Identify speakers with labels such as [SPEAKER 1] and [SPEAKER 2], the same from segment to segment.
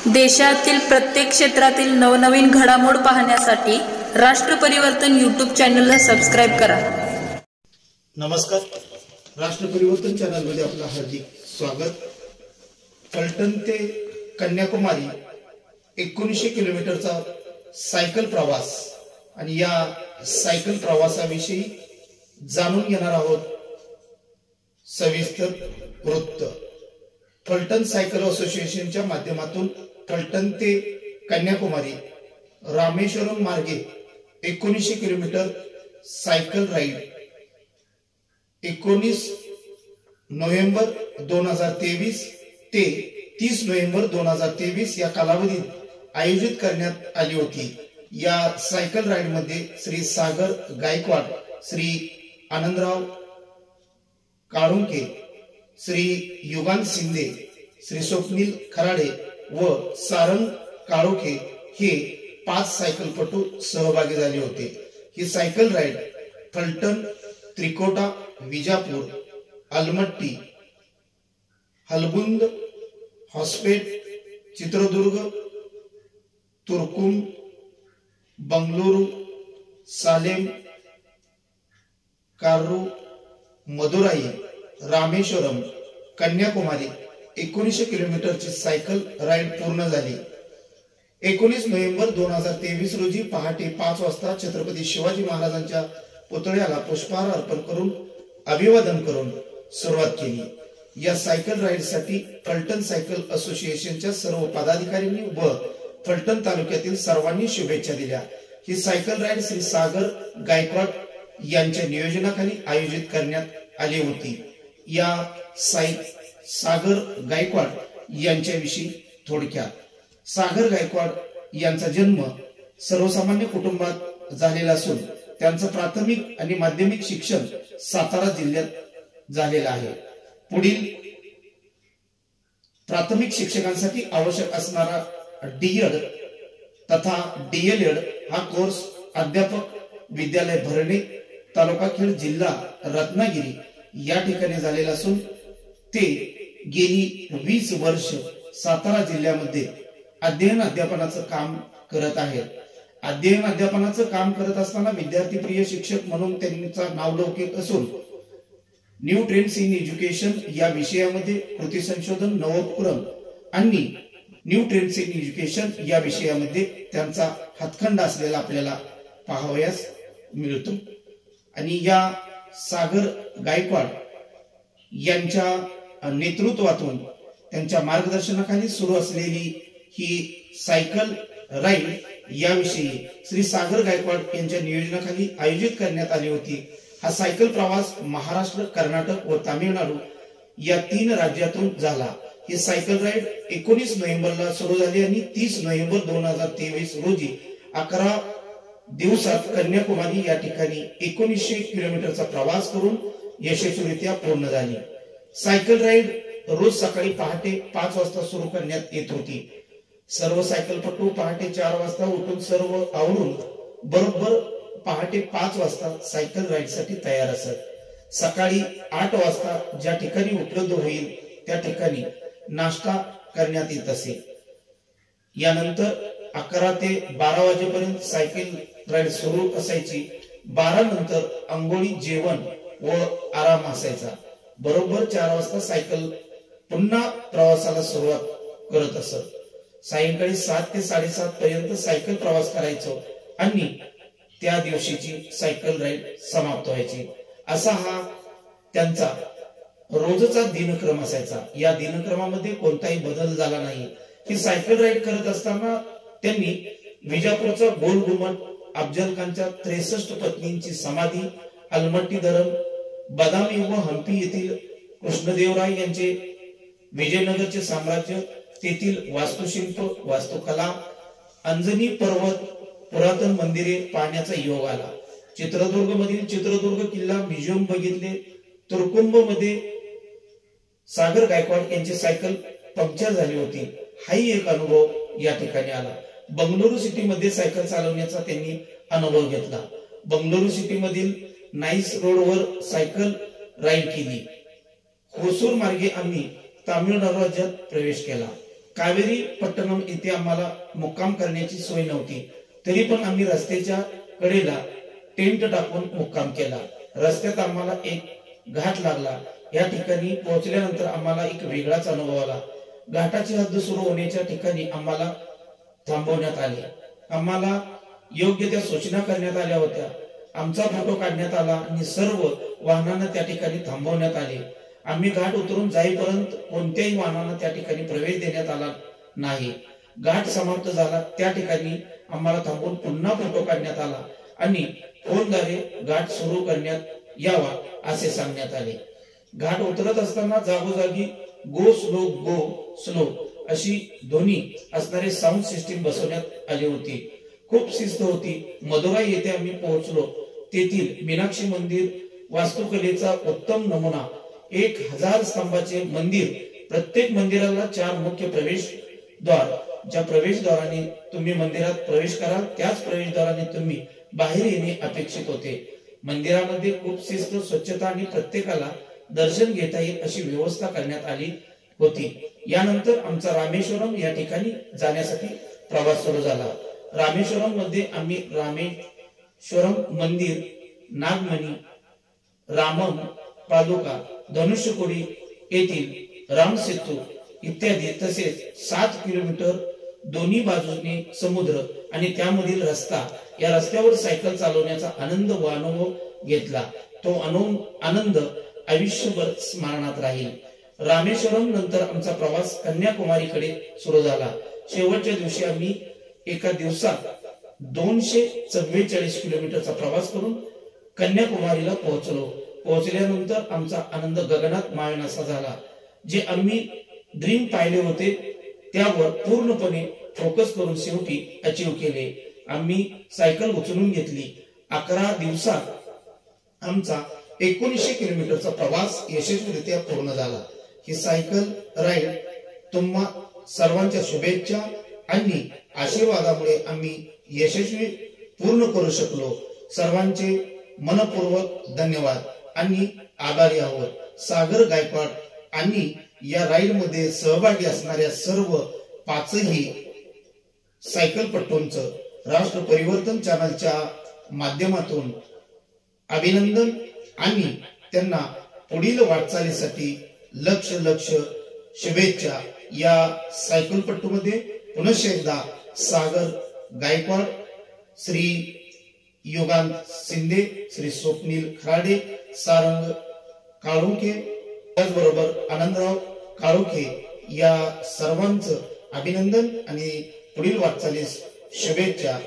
[SPEAKER 1] देशातील प्रत्येक क्षेत्रातील नवनवीन घडामोड पाहण्यासाठी राष्ट्र परिवर्तन यूट्यूब चॅनलला सबस्क्राइब करा।
[SPEAKER 2] नमस्कार, राष्ट्र परिवर्तन चॅनलमध्ये आपलं हार्दिक स्वागत। फलटण ते कन्याकुमारी 1900 किलोमीटरचा सायकल प्रवास आणि या सायकल प्रवासाविषयी जाणून घेणार आहोत सविस्तर वृत्त। फलटण सायकल असोसिएशनच्या माध्यमातून फलटण ते कन्याकुमारी रामेश्वरम मार्गे 1900 किलोमीटर सायकल राईड 19 नोव्हेंबर 2023 ते 30 नोव्हेंबर 2023 या कालावधीत आयोजित करण्यात आली होती। या सायकल राईड मध्ये श्री सागर गायकवाड, श्री आनंदराव काळुंके, श्री युगान शिंदे, श्री स्वप्नील खराडे व सारंग काळोखे हे 5 सायकलपटू सहभागी झाले होते। ही सायकल राईड फलटण, त्रिकोटा, विजापूर, अलमट्टी, हलगुंद, हॉस्पेट, चित्रदुर्ग, तुर्कुम, बंगळुरू, सालेम, काररू, मदुराई, रामेश्वरम, कन्याकुमारी 1900 किलोमीटरची सायकल राईड पूर्ण झाली। 19 नोव्हेंबर 2023 रोजी पहाटे 5 वाजता छत्रपती शिवाजी महाराजांच्या पुतळ्याला पुष्पहार अर्पण करून अभिवादन करून सुरुवात केली। या सायकल राईड साठी फलटण सायकल असोसिएशनच्या सर्व पदाधिकाऱ्यांनी व फलटण तालुक्यातील सर्वांनी शुभेच्छा दिल्या। ही सायकल राईड श्री सागर गायकवाड यांच्या नियोजनाखाली आयोजित करण्यात आली होती। या सागर गायकवाड यांच्याविषयी थोडक्यात। सागर गायकवाड यांचा जन्म सर्वसामान्य कुटुंबात झालेला असून त्यांचं प्राथमिक आणि माध्यमिक शिक्षण सातारा जिल्ह्यात झालेलं आहे। पुढील प्राथमिक शिक्षकांसाठी आवश्यक असणारा डीएड तथा डीएलएड हा कोर्स अध्यापक विद्यालय भरणे, तालुका खेड, जिल्हा रत्नागिरी या ठिकाणी झालेला असून ते गेली 20 वर्ष सातारा जिल्ह्यामध्ये अध्ययन अध्यापनाचं काम करत आहेत। अध्ययन अध्यापनाचं काम करत असताना विद्यार्थी प्रिय शिक्षक म्हणून त्यांचा नावलौकिक असून न्यू ट्रेंड्स इन एज्युकेशन या विषयामध्ये कृती संशोधन, नवोपक्रम आणि न्यू ट्रेंड्स इन एज्युकेशन या विषयामध्ये त्यांचा हातखंडा असलेला आपल्याला पाहावयास मिळतो। आणि या सागर गायकवाड यांच्या नेतृत्वातून त्यांच्या मार्गदर्शनाखाली सुरू असलेली ही सायकल राईड याविषयी श्री सागर गायकवाड यांच्या नियोजनाखाली आयोजित करण्यात आली होती। हा सायकल प्रवास महाराष्ट्र, कर्नाटक व तामिळनाडू या 3 राज्यातून झाला। ही सायकल राईड 19 नोव्हेंबरला सुरू झाली आणि 30 नोव्हेंबर 2023 रोजी 11 दिवसात कन्याकुमारी या ठिकाणी 1900 किलोमीटरचा प्रवास करून यशस्वीरित्या पूर्ण झाली। सायकल राईड रोज सकाळी पहाटे 5 वाजता सुरू करण्यात येत होती। सर्व सायकलपटू पहाटे 4 वाजता उठून सर्व आवरून बरोबर पहाटे 5 वाजता सायकल राईड साठी तयार असत। सकाळी 8 वाजता ज्या ठिकाणी उपलब्ध होईल त्या ठिकाणी नाश्ता करण्यात येत असे। यानंतर 11 ते 12 वाजेपर्यंत सायकल राईड सुरू असायची। 12 नंतर अंघोळी, जेवण व आराम असायचा। बरोबर 4 वाजता सायकल पुन्हा प्रवासाला सुरुवात करत असत। सायंकाळी 7 ते 7:30 पर्यंत सायकल प्रवास करायचो आणि त्या दिवशीची सायकल राईड समाप्त व्हायची। असा हा त्यांचा रोजचा दिनक्रम असायचा। या दिनक्रमामध्ये कोणताही बदल झाला नाही। ही सायकल राईड करत असताना त्यांनी विजापूरचा गोल घुमट, अफजल खानच्या 63 पत्नींची समाधी, अलमट्टी धरण, बदामी व हंपी येथील कृष्णदेवराय यांचे विजयनगरचे साम्राज्य, तेथील वास्तुशिल्प, वास्तुकला, अंजनी पर्वत, पुरातन मंदिरे पाहण्याचा योग आला। चित्रदुर्ग मधील चित्रदुर्ग किल्ला म्युझियम बघितले। तुर्कुंब मध्ये सागर गायकवाड यांची सायकल पंक्चर झाली होती, हाही एक अनुभव या ठिकाणी आला। बंगळुरू सिटी मध्ये सायकल चालवण्याचा त्यांनी अनुभव घेतला। बंगळुरू सिटी मधील नाईस रोडवर सायकल राईड केली। होसूर मार्गे आम्ही तामिळनाडू राज्यात प्रवेश केला। कावेरी पट्टणम येथे आम्हाला मुक्काम करण्याची सोय नव्हती, तरी पण आम्ही रस्त्याच्या कडेला टेंट टाकून मुक्काम केला. रस्त्यात आम्हाला एक घाट लागला. या ठिकाणी पोहोचल्यानंतर आम्हाला एक वेगळाच अनुभव आला. घाटाची हद्द सुरू होण्याच्या ठिकाणी आम्हाला थांबवण्यात आले. आम्हाला योग्य त्या सूचना करण्यात आल्या होत्या. आमचा फोटो काढण्यात आला आणि सर्व वाहनांना त्या ठिकाणी थांबवण्यात आले. आम्ही घाट उतरून जाईपर्यंत कोणत्याही वाहनांना त्या ठिकाणी प्रवेश देण्यात आला नाही. घाट समाप्त झाला त्या ठिकाणी आम्हाला थांबवून पुन्हा फोटो काढण्यात आला आणि फोनद्वारे घाट सुरू करण्यात यावा असे सांगण्यात आले. घाट उतरत असताना जागोजागी गो स्लो अशी ध्वनी असणारे साऊंड सिस्टीम बसवण्यात आली होती. खूप शिस्त होती. मदुराई येथे आम्ही पोहोचलो. तेथील मीनाक्षी मंदिर वास्तुकलेचा उत्तम नमुना. 1000 स्तंभाचे मंदिर. प्रत्येक मंदिराला 4 मुख्य प्रवेशद्वार. ज्या प्रवेशद्वाराने तुम्ही मंदिरात प्रवेश कराल त्याच प्रवेशद्वाराने तुम्ही बाहेर येणे अपेक्षित होते. मंदिरामध्ये खूप शिस्त, स्वच्छता आणि प्रत्येकाला दर्शन घेता येईल अशी व्यवस्था करण्यात आली होती. यानंतर आमचा रामेश्वरम या ठिकाणी जाण्यासाठी प्रवास सुरू झाला. रामेश्वरम मध्ये आम्ही रामेश्वरम मंदिर, नागमणी, रामम पादुका, धनुष्यकोडी येथील राम सेतू इत्यादी, तसेच 7 किलोमीटर दोन्ही बाजूने समुद्र आणि त्यामधील रस्ता, या रस्त्यावर सायकल चालवण्याचा आनंद व अनुभव घेतला. तो आनंद आयुष्यभर स्मरणात राहील. रामेश्वरम नंतर आमचा प्रवास कन्याकुमारीकडे सुरू झाला. शेवटच्या दिवशी आम्ही एका दिवसात 244 किलोमीटरचा प्रवास करून कन्याकुमारीला पोहोचलो. पोहोचल्यानंतर आमचा आनंद गगनात मावेनासा झाला. जे आम्ही ड्रीम पाहिले होते त्यावर पूर्णपणे फोकस करून शेवटी अचीव केले. आम्ही सायकल उचलून घेतली. 11 दिवसात आमचा 1900 किलोमीटरचा प्रवास यशस्वीरित्या पूर्ण झाला. ही सायकल राईड तुम्हा सर्वांच्या शुभेच्छा आणि आशीर्वादामुळे आम्ही यशस्वी पूर्ण करू शकलो. सर्वांचे मनपूर्वक धन्यवाद आणि आभारी आहोत. सागर गायकवाड आणि या राईड मध्ये सहभागी असणाऱ्या सर्व 5ही सायकलपटूंचं राष्ट्र परिवर्तन चॅनलच्या माध्यमातून अभिनंदन आणि त्यांना पुढील वाटचालीसाठी लक्ष शुभेच्छा. या सायकलपटूमध्ये पुनश्च एकदा सागर गायकवाड, श्री युगांत शिंदे, श्री स्वप्नील खराडे, सारंग काळुंखे, त्याचबरोबर आनंदराव काळुंखे या सर्वांचं अभिनंदन आणि पुढील वाटचालीस शुभेच्छा.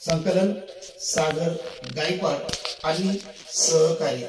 [SPEAKER 2] संकलन सागर गायकवाड आणि सहकारी.